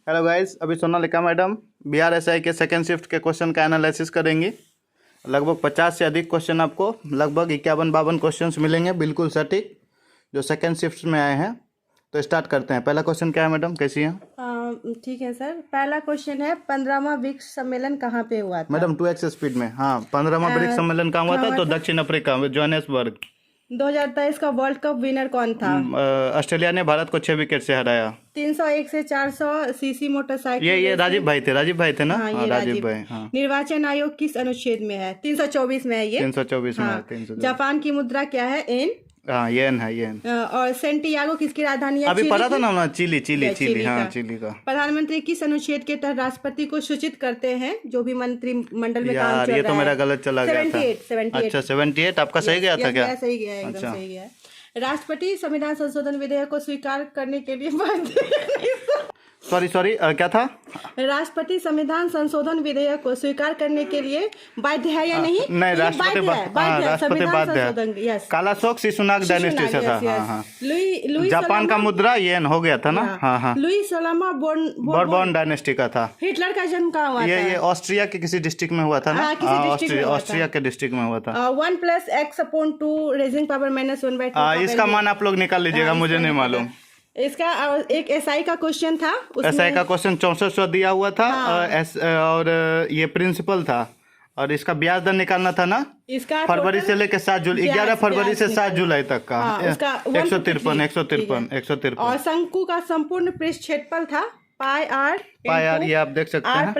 Hello guys, अभी Sonalika madam बीआरएसआई के second shift के क्वेश्चन का एनालिसिस करेंगी। लगभग 50 से अधिक क्वेश्चन आपको लगभग 51-52 क्वेश्चंस मिलेंगे बिल्कुल सटीक, जो सेकंड शिफ्ट में आए हैं। तो स्टार्ट करते हैं। पहला क्वेश्चन क्या है मैडम, कैसी हैं? ठीक है सर। पहला क्वेश्चन है 15वां ब्रिक्स सम्मेलन कहाँ पे हुआ था? मैडम 2x स्पीड में। हाँ, 15वां ब्रिक्स सम्मेलन कहाँ हुआ था? तो दक्षिण अफ्रीका में, जोहानिसबर्ग। 2023 का वर्ल्ड कप विनर कौन था? ऑस्ट्रेलिया ने भारत को 6 विकेट से हराया। 301 से 400 सीसी मोटरसाइकिल। ये राजीव भाई थे ना? हाँ, ये राजीव भाई। हाँ। निर्वाचन आयोग किस अनुच्छेद में है? 324 में है ये। 324 में। हाँ। 324। जापान की मुद्रा क्या है? येन। हाँ, येन है, येन। और सेंटियागो किसकी राजधानी है? अभी पढ़ा था ना, चिली। हाँ, का। चिली का। प्रधानमंत्री किस अनुच्छेद के तहत राष्ट्रपति को सूचित करते हैं जो भी मंत्रिमंडल में काम चल रहा है? ये तो मेरा गलत चला गया था। 78। अच्छा, 78 आपका सही गया था क्या? सही गया, एकदम सही गया। राष्ट्रपति संविधान संशोधन विधेयक को स्वीकार करने के लिए बाध्य। सॉरी, क्या था? राष्ट्रपति संविधान संशोधन विधेयक को स्वीकार करने के लिए बाध्य है या नहीं? नहीं, राष्ट्रपति बाध्य है। काला शोक शिशुनाग डायनेस्टी से था। हाँ। जापान का मुद्रा येन हो गया था ना? हाँ। लुई सलामा बोर्बन डायनेस्टी का था। हिटलर का जन्म कहाँ हुआ था? ये ऑस्ट्रिया के किसी डिस्ट्रिक्ट में हुआ था ना? ऑस्ट्रिया के डिस्ट्रिक्ट में हुआ था। 1+x/2 raising power -1/2। इसका मान आप लोग निकाल लीजिएगा, मुझे नहीं मालूम। इसका एक एसआई का क्वेश्चन था। एसआई का क्वेश्चन 6400 दिया हुआ था। और ये प्रिंसिपल था, और इसका ब्याज दर निकालना था ना? इसका फरवरी से लेकर 7 जुलाई, 11 फरवरी से 7 जुलाई तक का 153। और शंकु का संपूर्ण पृष्ठ क्षेत्रफल था पाई आर, ये आप देख सकते हैं,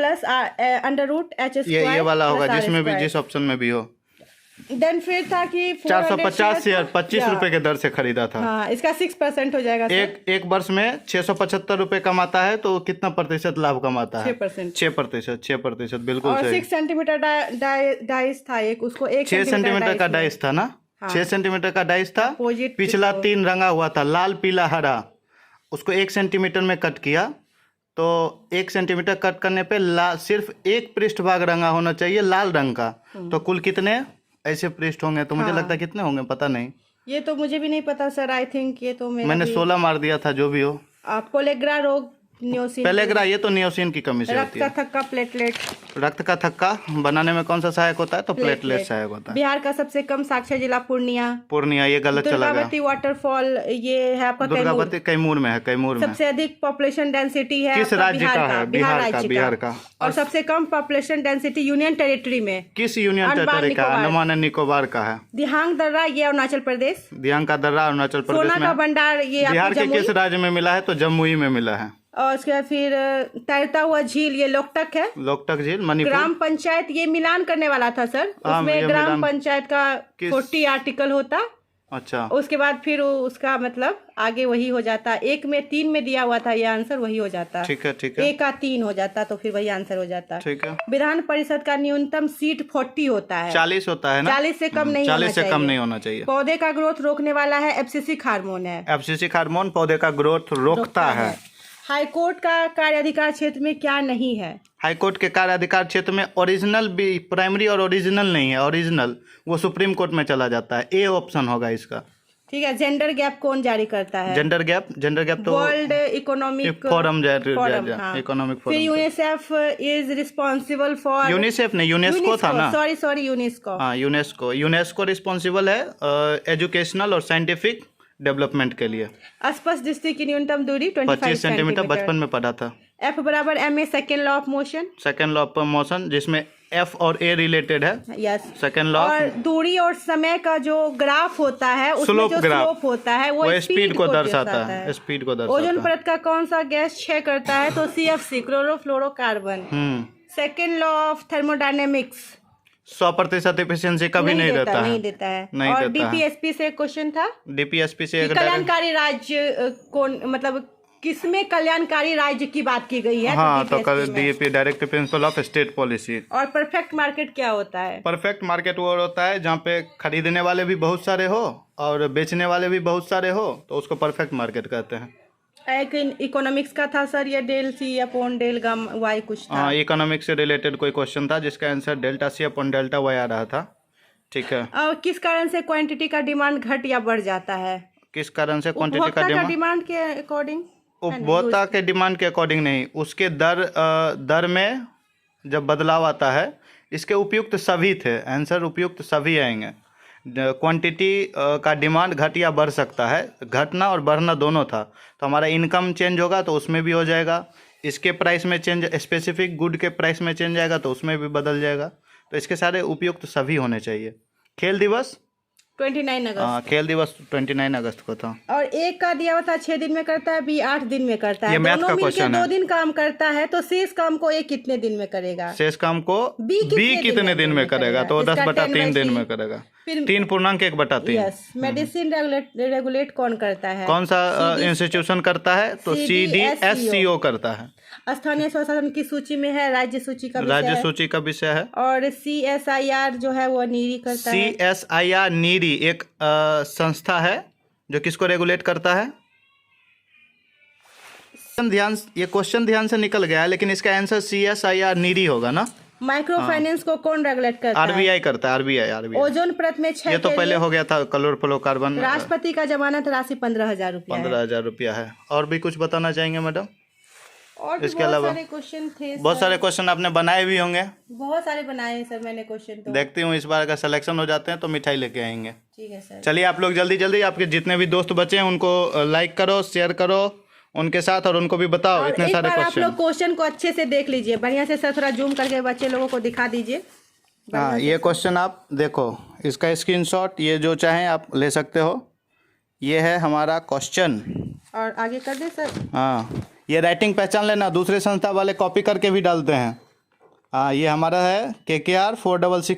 R+√h²। ये वाला होगा जिसमें भी, जिस ऑप्शन में भी हो। देन फिर था कि 450 शेयर 25 रुपए के दर से खरीदा था। हाँ, इसका 6% हो जाएगा। एक वर्ष में 675 रुपए कमाता है, तो कितना प्रतिशत लाभ कमाता है? 6%। बिल्कुल और सही। 6 सेंटीमीटर डाइस था एक, उसको 6 सेंटीमीटर का डाइस था ना? 6 सेंटीमीटर का डाइस था। पिछला 3 रंगा हुआ था, लाल पीला हरा। उसको 1 सेंटीमीटर में कट किया, तो 1 सेंटीमीटर कट करने पे सिर्फ एक पृष्ठ भाग रंगा होना चाहिए लाल रंग का। तो कुल कितने ऐसे पृष्ठ होंगे? तो मुझे लगता है कितने होंगे, पता नहीं। ये तो मुझे भी नहीं पता सर। आई थिंक ये तो मैंने 16 मार दिया था, जो भी हो। पोलेग्रा रोग, नियोसिन। पेलेग्रा, ये तो नियोसिन की कमी से होती है। रक्त का थक्का, प्लेटलेट। रक्त का थक्का बनाने में कौन सा सहायक होता है? तो प्लेटलेट सहायक होता है। बिहार का सबसे कम साक्षर जिला पूर्णिया। ये गलत चला गया। दुर्गावती वाटरफॉल, ये है आपका दुर्गावती कैमूर में है। सबसे अधिक पॉपुलेशन डेंसिटी है किस राज्य का है? बिहार का। और सबसे कम पॉपुलेशन डेंसिटी यूनियन टेरिटरी में किस यूनियन टेरिटरी का? अंडमान एंड निकोबार का है। दिहांग दर्रा, ये अरुणाचल प्रदेश। दिहांग का दर्रा अरुणाचल प्रदेश में। सोना का भंडार, ये बिहार के किस राज्य में मिला है? तो जमुई में मिला है। और उसके बाद फिर तैरता हुआ झील, ये लोकटक है। लोकटक झील मणिपुर। ग्राम पंचायत, ये मिलान करने वाला था सर। उसमें ग्राम पंचायत का 40 आर्टिकल होता। अच्छा। उसके बाद फिर उसका मतलब आगे वही हो जाता। 1 में 3 में दिया हुआ था, ये आंसर वही हो जाता। ठीक है। 1 का 3 हो जाता, तो फिर वही आंसर हो जाता। ठीक है। विधान परिषद का न्यूनतम सीट 40 होता है। 40 होता है ना? 40 से कम नहीं होना चाहिए। 40 से कम नहीं होना चाहिए। पौधे का ग्रोथ रोकने वाला है एफसीसी हार्मोन है। एफसीसी हार्मोन पौधे का ग्रोथ रोकता है। हाईकोर्ट का कार्याधिकार क्षेत्र में क्या नहीं है? हाईकोर्ट के कार्याधिकार क्षेत्र में ओरिजिनल भी, प्राइमरी और ओरिजिनल नहीं है। ओरिजिनल वो सुप्रीम कोर्ट में चला जाता है। ए ऑप्शन होगा इसका। ठीक है। जेंडर गैप कौन जारी करता है? जेंडर गैप तो world economic forum. Economic forum. UNICEF is responsible for. UNICEF ने, यूनेस्को था ना? Sorry UNESCO. हाँ, यूनेस्को रिस्पॉन्सिबल है एजुकेशनल और साइंटिफिक डेवलपमेंट के लिए। स्पर्श दृष्टि की न्यूनतम दूरी 25 सेंटीमीटर। बचपन में पढ़ा था। F = ma second law of motion. Second law of motion, जिसमें F और A रिलेटेड है। यस। Second law. और दूरी और समय का जो ग्राफ होता है, उसमें जो स्लोप होता है वो स्पीड को दर्शाता है। स्पीड को दर्शाता है। ओजोन परत का कौन सा गैस क्षय करता है? तो CFC, chlorofluorocarbon. Second law of thermodynamics. 100% efficiency कभी नहीं देता है। और डीपीएसपी से क्वेश्चन था। डीपीएसपी से कल्याणकारी राज्य कौन, मतलब किसमें कल्याणकारी राज्य की बात की गई है? हाँ, तो DP direct principle of state policy. और परफेक्ट मार्केट क्या होता है? परफेक्ट मार्केट वो होता है जहाँ पे खरीदने वाले भी बहुत सारे हो और बेचने वाले भी बहुत सारे हो, तो उसको परफेक्ट मार्केट कहते हैं। एक इकोनॉमिक्स का था सर, ये डेल सी अपॉन डेल गाम वाई कुछ था। हाँ, इकोनॉमिक्स से रिलेटेड कोई क्वेश्चन था जिसका answer delta C upon delta Y आ रहा था। ठीक है। किस कारण से क्वांटिटी का डिमांड घट या बढ़ जाता है? किस कारण से क्वांटिटी का डिमांड के अकॉर्डिंग उपभोक्ता के डिमांड के अकॉर्डिंग नहीं, उसके दर में जब बदलाव आता है। इसके उपयुक्त सभी थे, आंसर उपयुक्त सभी आएंगे। क्वांटिटी का डिमांड घट या बढ़ सकता है, घटना और बढ़ना दोनों था। तो हमारा इनकम चेंज होगा तो उसमें भी हो जाएगा। इसके प्राइस में चेंज, स्पेसिफिक गुड के प्राइस में चेंज आएगा तो उसमें भी बदल जाएगा। तो इसके सारे उपयुक्त सभी होने चाहिए। खेल दिवस 29 अगस्त। हाँ, खेल दिवस 29 अगस्त को था। और एक का दिया हुआ था 6 दिन में करता है, बी 8 दिन में करता है। ये मैथ का दोनों मिलके क्वेश्चन है। 2 दिन काम करता है, तो शेष काम को ए कितने दिन में करेगा? शेष काम को बी कितने दिन में करेगा? तो इसका 10/3 दिन 10/3 में करेगा। फिर 3.1/3। यस। मेडिसिन रेगुलेट कौन करता है? कौन सा इंस्टीट्यूशन करता है? तो CDSCO करता है। स्थानीय स्वशासन की सूची में है, राज्य सूची का विषय राज्य है। सूची का विषय है। और CSIR जो है वो नीरी करता है। CSIR नीरी एक संस्था है जो किसको रेगुलेट करता है? ये क्वेश्चन ध्यान से निकल गया है, लेकिन इसका आंसर CSIR नीरी होगा ना। माइक्रो फाइनेंस को कौन रेगुलेट करता है? RBI करता है। RBI। ओजोन परत में 6 ये तो पहले हो गया था। क्लोरोफ्लोरोकार्बन। राष्ट्रपति का जमानत राशि 15,000 रुपया है। 15,000 रुपया है। और भी कुछ बताना चाहेंगे मैडम? और भी इसके बहुत अलावा सारे क्वेश्चन थे सर। बहुत सारे क्वेश्चन आपने बनाए भी होंगे। बहुत सारे बनाए हैं सर मैंने क्वेश्चन तो। देखती हूँ इस बार का सिलेक्शन हो जाते हैं तो मिठाई लेके आएंगे। ठीक है सर। चलिए आप लोग जल्दी जल्दी आपके जितने भी दोस्त बचे हैं उनको लाइक करो, शेयर करो उनके साथ, और उनको भी बताओ और इतने एक सारे बार आप क्वेश्चन। लोग क्वेश्चन को अच्छे से देख लीजिए बढ़िया से सर, थोड़ा जूम करके बच्चे लोगों को दिखा दीजिए। हाँ, ये क्वेश्चन आप देखो, इसका स्क्रीनशॉट ये जो चाहें आप ले सकते हो। ये है हमारा क्वेश्चन। और आगे कर दे सर। हाँ, ये राइटिंग पहचान लेना, दूसरे संस्था वाले कॉपी करके भी डालते हैं। हाँ, ये हमारा है KKR 466